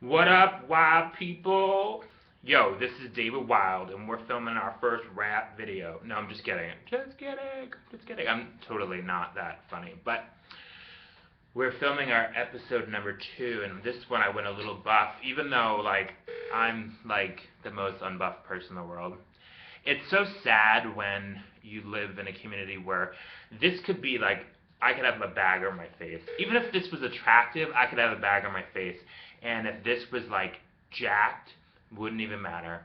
What up, wild people? Yo, this is David Wild, and we're filming our first rap video. No, I'm just kidding. Just kidding. Just kidding. I'm totally not that funny. But we're filming our episode number 2, and this one I went a little buff, even though, I'm, the most unbuffed person in the world. It's so sad when you live in a community where this could be, I could have a bag on my face. Even if this was attractive, I could have a bag on my face. And if this was, jacked, wouldn't even matter.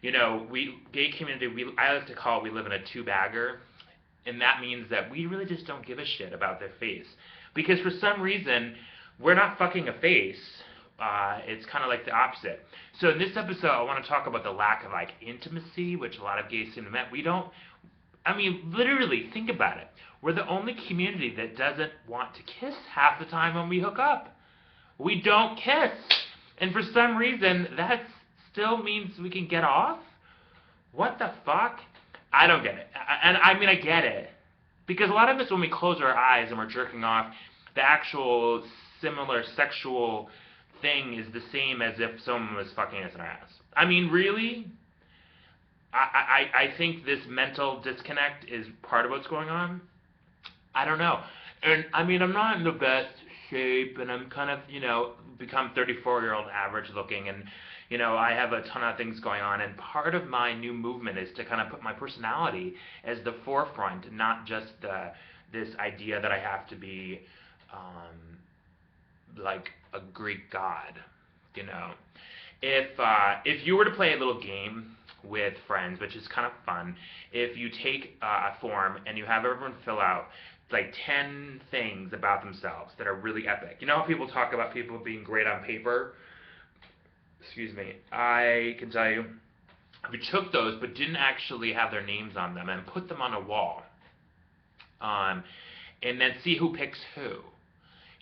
You know, gay community, I like to call it, we live in a two-bagger. And that means that we really just don't give a shit about their face. Because for some reason, we're not fucking a face. It's kind of like the opposite. So in this episode, I want to talk about the lack of, intimacy, which a lot of gays seem to admit. We don't, literally, think about it. We're the only community that doesn't want to kiss half the time when we hook up. We don't kiss. And for some reason, that still means we can get off? What the fuck? I don't get it. I get it. Because a lot of us, when we close our eyes and we're jerking off, the actual similar sexual thing is the same as if someone was fucking us in our ass. Really? I think this mental disconnect is part of what's going on. I don't know. And, I'm not in the best shape, and I'm kind of, become 34-year-old average looking, and, I have a ton of things going on, and part of my new movement is to kind of put my personality as the forefront, not just this idea that I have to be, like a Greek god, If you were to play a little game with friends, which is kind of fun, if you take a form and you have everyone fill out 10 things about themselves that are really epic. You know how people talk about people being great on paper? Excuse me. I can tell you, if you took those but didn't actually have their names on them and put them on a wall, and then see who picks who,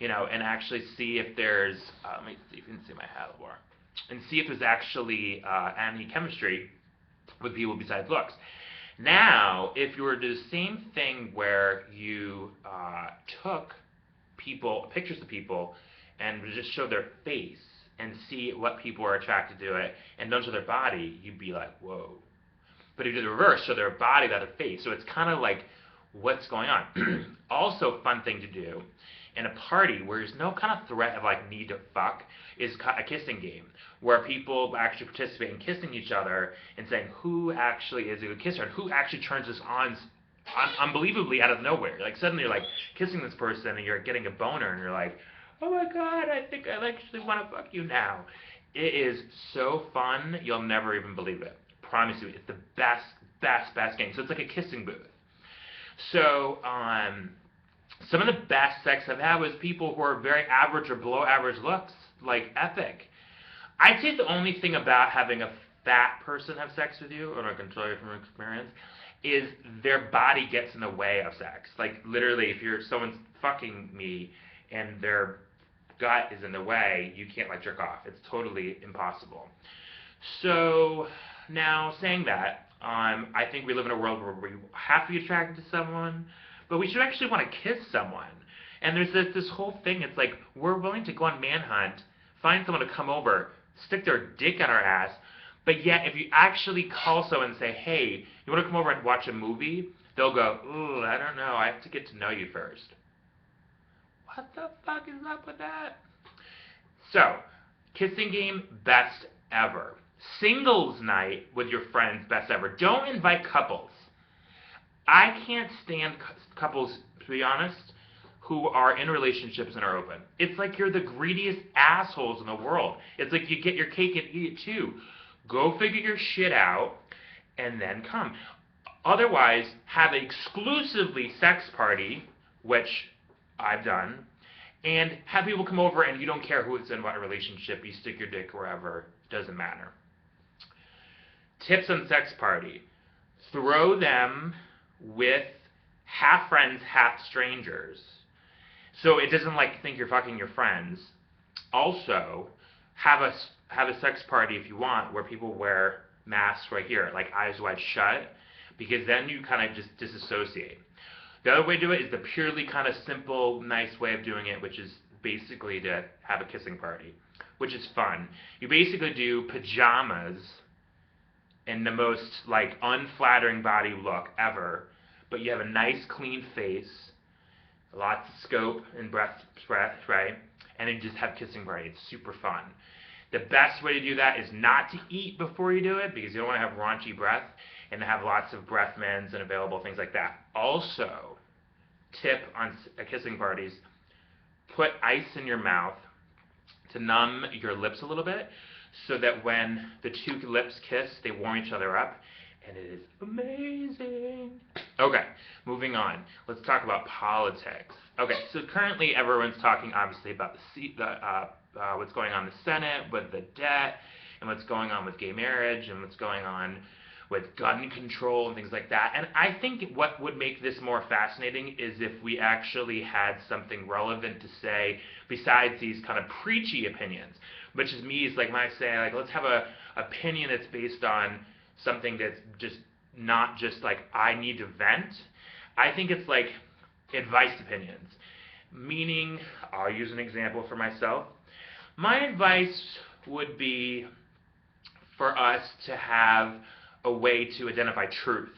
and actually see if there's, let me see if you can see my hat a little more, and see if there's actually any chemistry with people besides looks. Now, if you were to do the same thing where you took pictures of people and just show their face and see what people are attracted to it and don't show their body, you'd be like, whoa. But if you do the reverse, show their body without their face. So it's kind of like, what's going on? Also, fun thing to do in a party where there's no kind of threat of need to fuck is a kissing game where people actually participate in kissing each other and saying who actually is a good kisser and who actually turns this on unbelievably out of nowhere. Suddenly you're kissing this person and you're getting a boner and you're like, oh my god, I think I actually want to fuck you now. It is so fun, you'll never even believe it. Promise you, it's the best game. So it's like a kissing booth. So, some of the best sex I've had was people who are very average or below average looks, epic. I'd say the only thing about having a fat person have sex with you, and I can tell you from experience, is their body gets in the way of sex. Literally, if someone's fucking me and their gut is in the way, you can't jerk off. It's totally impossible. So, now saying that, I think we live in a world where we have to be attracted to someone, but we should actually want to kiss someone. And there's this whole thing, it's we're willing to go on manhunt, find someone to come over, stick their dick on our ass, but yet if you actually call someone and say, hey, you want to come over and watch a movie? They'll go, ooh, I don't know, I have to get to know you first. What the fuck is up with that? So, kissing game, best ever. Singles night with your friends, best ever. Don't invite couples. I can't stand couples, to be honest, who are in relationships and are open. It's you're the greediest assholes in the world. It's you get your cake and eat it too. Go figure your shit out and then come. Otherwise, have an exclusively sex party, which I've done, and have people come over and you don't care who it's in what relationship. You stick your dick wherever. Doesn't matter. Tips on sex party. Throw them with half friends, half strangers. So it doesn't think you're fucking your friends. Also, have a sex party if you want where people wear masks right here, eyes wide shut, because then you kind of just disassociate. The other way to do it is the purely kind of simple, nice way of doing it, which is basically to have a kissing party, which is fun. You basically do pajamas in the most like unflattering body look ever, but you have a nice clean face, lots of scope and breath, right? And then you just have kissing party. It's super fun. The best way to do that is not to eat before you do it, because you don't want to have raunchy breath, and to have lots of breath mints and available things like that. Also, tip on kissing parties, put ice in your mouth to numb your lips a little bit, so that when the two lips kiss, they warm each other up, and it is amazing. Okay, moving on. Let's talk about politics. Okay, so currently everyone's talking obviously about what's going on in the Senate with the debt, and what's going on with gay marriage, and what's going on with gun control and things like that. And I think what would make this more fascinating is if we actually had something relevant to say besides these kind of preachy opinions, which is me, is like when I say, like, let's have a opinion that's based on something that's just not just like I need to vent. I think it's like advice opinions. Meaning, I'll use an example for myself. My advice would be for us to have a way to identify truth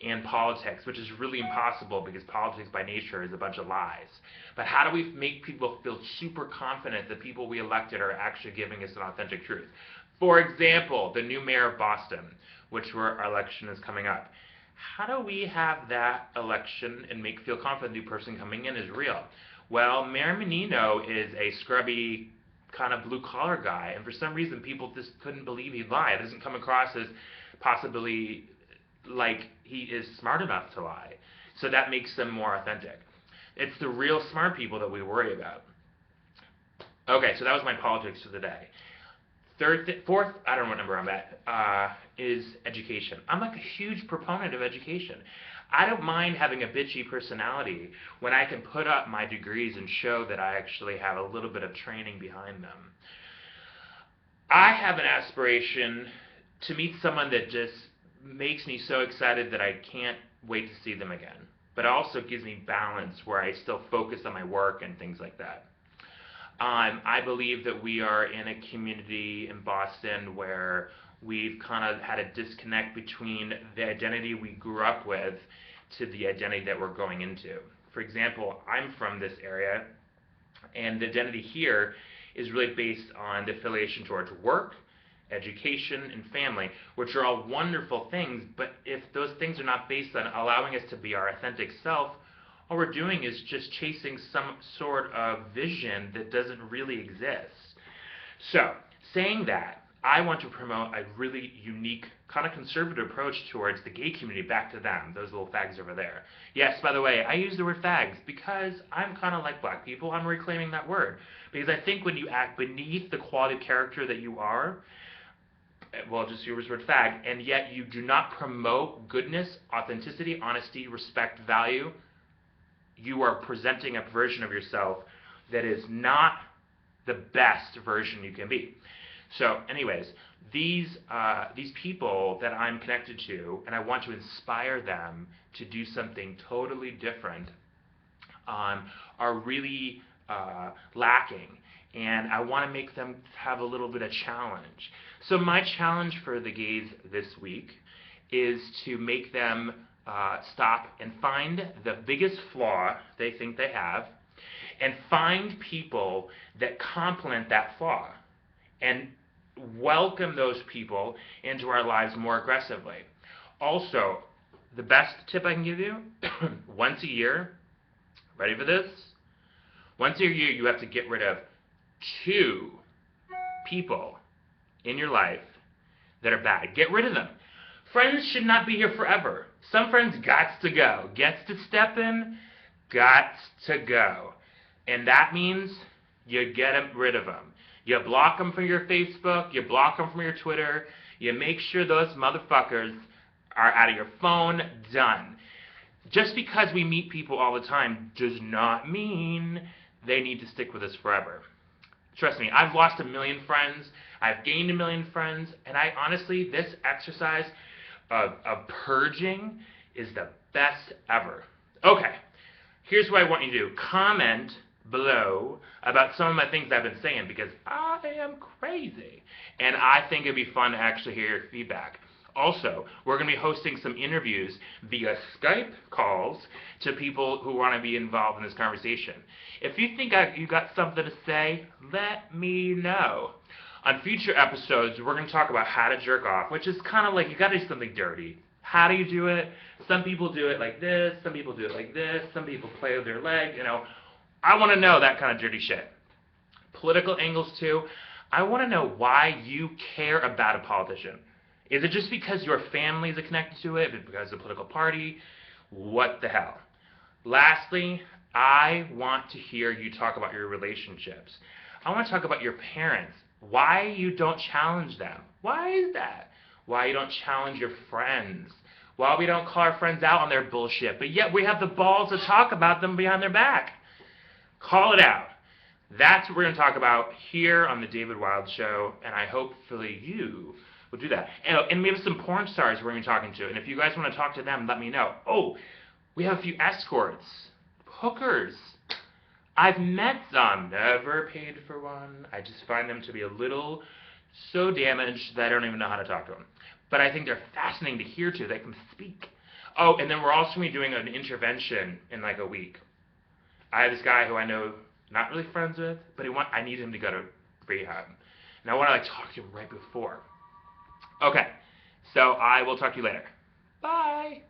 in politics, which is really impossible because politics by nature is a bunch of lies. But how do we make people feel super confident that people we elected are actually giving us an authentic truth? For example, the new mayor of Boston, which our election is coming up. How do we have that election and feel confident the new person coming in is real? Well, Mayor Menino is a scrubby kind of blue-collar guy, and for some reason people just couldn't believe he'd lie. It doesn't come across as possibly like he is smart enough to lie. So that makes them more authentic. It's the real smart people that we worry about. Okay, so that was my politics for the day. Fourth, I don't know what number I'm at, is education. I'm like a huge proponent of education. I don't mind having a bitchy personality when I can put up my degrees and show that I actually have a little bit of training behind them. I have an aspiration to meet someone that just makes me so excited that I can't wait to see them again, but also gives me balance where I still focus on my work and things like that. I believe that we are in a community in Boston where we've kind of had a disconnect between the identity we grew up with to the identity that we're going into. For example, I'm from this area, and the identity here is really based on the affiliation towards work, education, and family, which are all wonderful things, but if those things are not based on allowing us to be our authentic self, all we're doing is just chasing some sort of vision that doesn't really exist. So, saying that, I want to promote a really unique, kind of conservative approach towards the gay community, back to them, those little fags over there. Yes, by the way, I use the word fags because I'm kind of like black people. I'm reclaiming that word. Because I think when you act beneath the quality of character that you are, well, just use the word fag, and yet you do not promote goodness, authenticity, honesty, respect, value, you are presenting a version of yourself that is not the best version you can be. So anyways, these people that I'm connected to, and I want to inspire them to do something totally different, are really lacking. And I want to make them have a little bit of challenge. So my challenge for the gays this week is to make them stop and find the biggest flaw they think they have, and find people that complement that flaw, and welcome those people into our lives more aggressively. Also, the best tip I can give you, once a year, ready for this? Once a year you have to get rid of 2 people in your life that are bad. Get rid of them. Friends should not be here forever. Some friends gots to go. Gets to step in, gots to go. And that means you get rid of them. You block them from your Facebook, you block them from your Twitter, you make sure those motherfuckers are out of your phone, done. Just because we meet people all the time does not mean they need to stick with us forever. Trust me, I've lost 1 million friends, I've gained 1 million friends, and I honestly, this exercise of purging is the best ever. Okay, here's what I want you to do. Comment below about some of my things I've been saying, because I am crazy. And I think it'd be fun to actually hear your feedback. Also, we're going to be hosting some interviews via Skype calls to people who want to be involved in this conversation. If you think you got something to say, let me know. On future episodes, we're going to talk about how to jerk off, which is kind of like you got to do something dirty. How do you do it? Some people do it like this, some people do it like this, some people play with their leg, I want to know that kind of dirty shit. Political angles too. I want to know why you care about a politician. Is it just because your family is connected to it? Is it because of the political party? What the hell? Lastly, I want to hear you talk about your relationships. I want to talk about your parents. Why you don't challenge them. Why is that? Why you don't challenge your friends. Why we don't call our friends out on their bullshit, but yet we have the balls to talk about them behind their back. Call it out. That's what we're going to talk about here on the David Wilde Show, and I hopefully you will do that. And we have some porn stars we're going to be talking to, and if you guys want to talk to them, let me know. Oh, we have a few escorts, hookers. I've met some, never paid for one. I just find them to be a little so damaged that I don't even know how to talk to them. But I think they're fascinating to hear to. They can speak. Oh, and then we're also going to be doing an intervention in like a week. I have this guy who I know, not really friends with, but I need him to go to rehab. And I want to talk to him right before. Okay, so I will talk to you later. Bye.